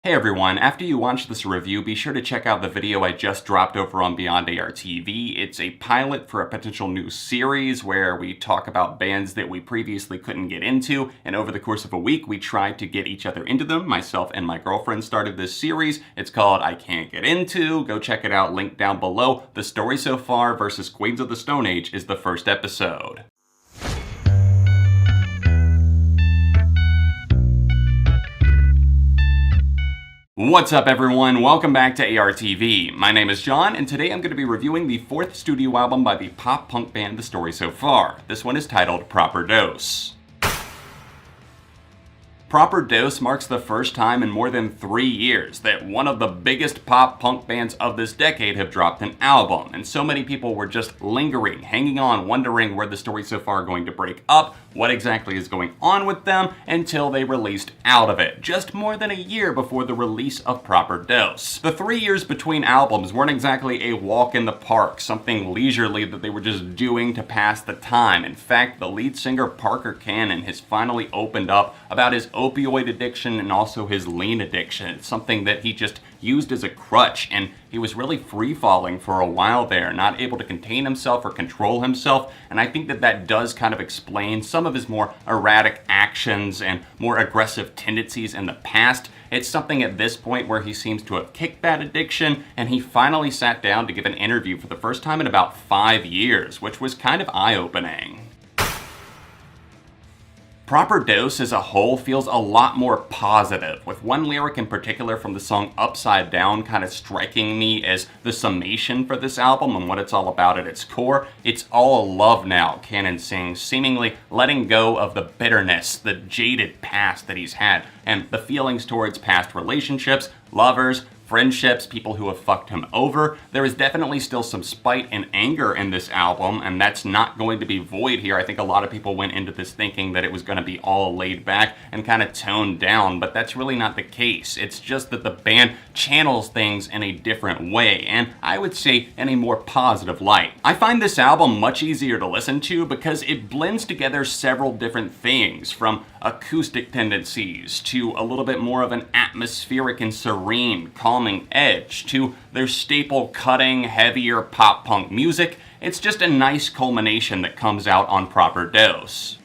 Hey everyone, after you watch this review, be sure to check out the video I just dropped over on Beyond ARTV. It's a pilot for a potential new series where we talk about bands that we previously couldn't get into, and over the course of a week, we tried to get each other into them. Myself and my girlfriend started this series. It's called I Can't Get Into. Go check it out, link down below. The Story So Far versus Queens of the Stone Age is the first episode. What's up everyone, welcome back to ARTV. My name is John, and today I'm going to be reviewing the fourth studio album by the pop-punk band The Story So Far. This one is titled Proper Dose. Proper Dose marks the first time in more than 3 years that one of the biggest pop-punk bands of this decade have dropped an album, and so many people were just lingering, hanging on, wondering where The Story So Far are going to break up, what exactly is going on with them, until they released Out of It, just more than a year before the release of Proper Dose. The 3 years between albums weren't exactly a walk in the park, something leisurely that they were just doing to pass the time. In fact, the lead singer Parker Cannon has finally opened up about his opioid addiction and also his lean addiction. It's something that he just used as a crutch, and he was really free-falling for a while there, not able to contain himself or control himself, and I think that that does kind of explain some of his more erratic actions and more aggressive tendencies in the past. It's something at this point where he seems to have kicked that addiction, and he finally sat down to give an interview for the first time in about 5 years, which was kind of eye-opening. Proper Dose as a whole feels a lot more positive, with one lyric in particular from the song Upside Down kind of striking me as the summation for this album and what it's all about at its core. It's all love now, Cannon sings, seemingly letting go of the bitterness, the jaded past that he's had, and the feelings towards past relationships, lovers, friendships, people who have fucked him over. There is definitely still some spite and anger in this album, and that's not going to be void here. I think a lot of people went into this thinking that it was going to be all laid back and kind of toned down, but that's really not the case. It's just that the band channels things in a different way, and I would say in a more positive light. I find this album much easier to listen to because it blends together several different things, from acoustic tendencies to a little bit more of an atmospheric and serene, calming edge to their staple cutting, heavier pop-punk music. It's just a nice culmination that comes out on Proper Dose.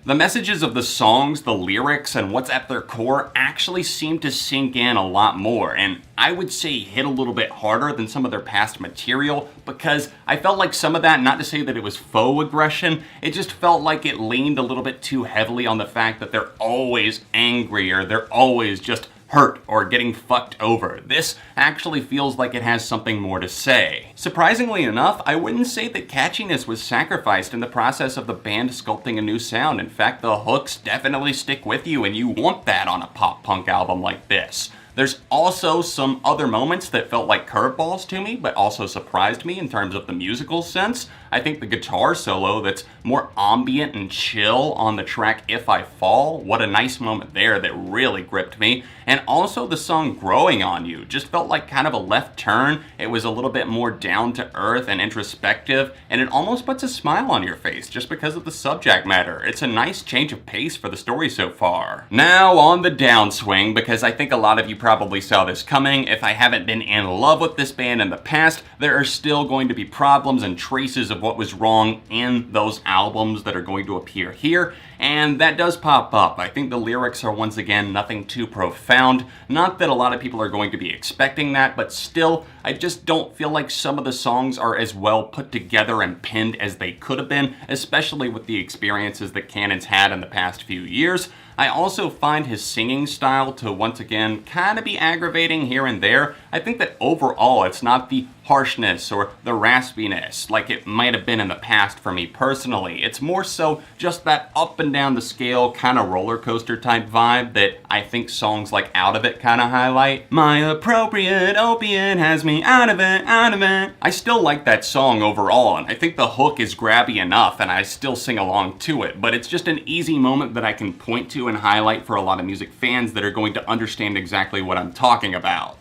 The messages of the songs, the lyrics, and what's at their core actually seem to sink in a lot more, and I would say hit a little bit harder than some of their past material, because I felt like some of that, not to say that it was faux aggression, it just felt like it leaned a little bit too heavily on the fact that they're always angry, or they're always just hurt or getting fucked over. This actually feels like it has something more to say. Surprisingly enough, I wouldn't say that catchiness was sacrificed in the process of the band sculpting a new sound. In fact, the hooks definitely stick with you, and you want that on a pop-punk album like this. There's also some other moments that felt like curveballs to me, but also surprised me in terms of the musical sense. I think the guitar solo that's more ambient and chill on the track If I Fall, what a nice moment there that really gripped me. And also the song Growing on You just felt like kind of a left turn. It was a little bit more down to earth and introspective, and it almost puts a smile on your face just because of the subject matter. It's a nice change of pace for the story so far. Now on the downswing, because I think a lot of you probably saw this coming. If I haven't been in love with this band in the past, there are still going to be problems and traces of what was wrong in those albums that are going to appear here, and that does pop up. I think the lyrics are once again nothing too profound. Not that a lot of people are going to be expecting that, but still, I just don't feel like some of the songs are as well put together and pinned as they could have been, especially with the experiences that Cannon's had in the past few years. I also find his singing style to once again kind of be aggravating here and there. I think that overall it's not the harshness or the raspiness like it might have been in the past for me personally. It's more so just that up and down the scale kind of roller coaster type vibe that I think songs like Out of It kind of highlight. My appropriate opiate has me out of it, out of it. I still like that song overall, and I think the hook is grabby enough and I still sing along to it, but it's just an easy moment that I can point to and highlight for a lot of music fans that are going to understand exactly what I'm talking about.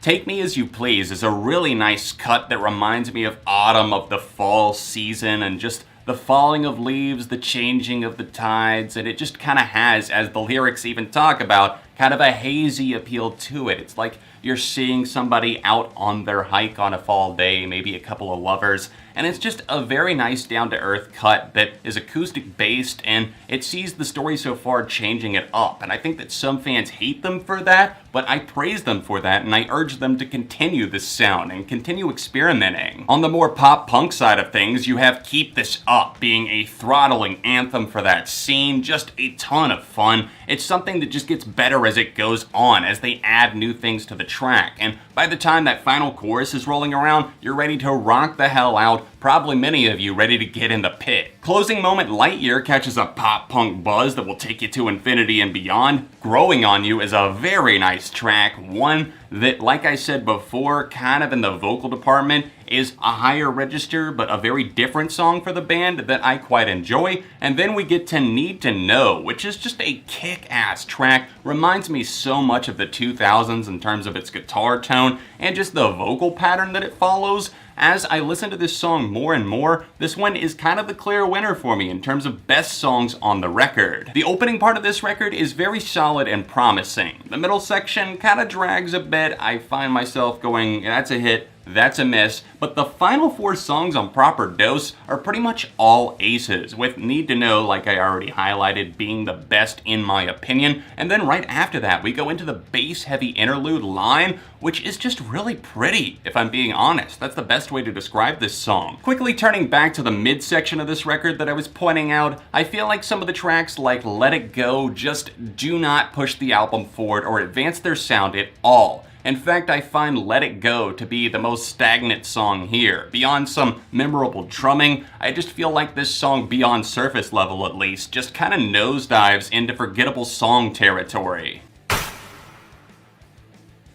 Take Me As You Please is a really nice cut that reminds me of autumn, of the fall season, and just the falling of leaves, the changing of the tides, and it just kind of has, as the lyrics even talk about, kind of a hazy appeal to it. It's like you're seeing somebody out on their hike on a fall day, maybe a couple of lovers, and it's just a very nice down-to-earth cut that is acoustic based, and it sees the story so far changing it up. And I think that some fans hate them for that, but I praise them for that, and I urge them to continue this sound and continue experimenting. On the more pop-punk side of things, you have Keep This Up being a throttling anthem for that scene, just a ton of fun. It's something that just gets better as it goes on, as they add new things to the track, and by the time that final chorus is rolling around, you're ready to rock the hell out, probably many of you ready to get in the pit. Closing moment Lightyear catches a pop-punk buzz that will take you to infinity and beyond. Growing on You is a very nice track, one that, like I said before, kind of in the vocal department, is a higher register, but a very different song for the band that I quite enjoy. And then we get to Need to Know, which is just a kick-ass track. Reminds me so much of the 2000s in terms of its guitar tone and just the vocal pattern that it follows. As I listen to this song more and more, this one is kind of the clear winner for me in terms of best songs on the record. The opening part of this record is very solid and promising. The middle section kind of drags a bit. I find myself going, that's a hit, that's a miss, but the final 4 songs on Proper Dose are pretty much all aces, with Need to Know, like I already highlighted, being the best in my opinion. And then right after that, we go into the bass-heavy interlude line, which is just really pretty, if I'm being honest. That's the best way to describe this song. Quickly turning back to the midsection of this record that I was pointing out, I feel like some of the tracks like Let It Go just do not push the album forward or advance their sound at all. In fact, I find Let It Go to be the most stagnant song here. Beyond some memorable drumming, I just feel like this song, beyond surface level at least, just kind of nosedives into forgettable song territory.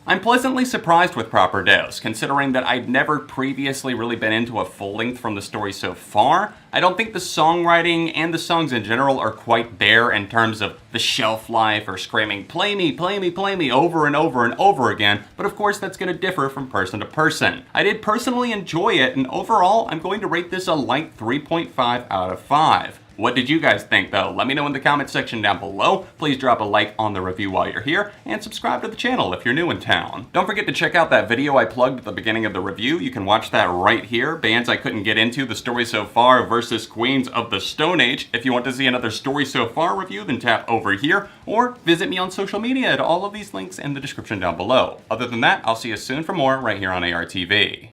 I'm pleasantly surprised with Proper Dose, considering that I'd never previously really been into a full length from the story so far. I don't think the songwriting and the songs in general are quite there in terms of the shelf life or screaming, play me, play me, play me over and over and over again, but of course that's going to differ from person to person. I did personally enjoy it, and overall I'm going to rate this a light 3.5 out of 5. What did you guys think though? Let me know in the comment section down below. Please drop a like on the review while you're here, and subscribe to the channel if you're new in town. Don't forget to check out that video I plugged at the beginning of the review. You can watch that right here. Bands I couldn't get into, the story so far versus Queens of the Stone Age. If you want to see another story so far review, then tap over here, or visit me on social media at all of these links in the description down below. Other than that, I'll see you soon for more right here on ARTV.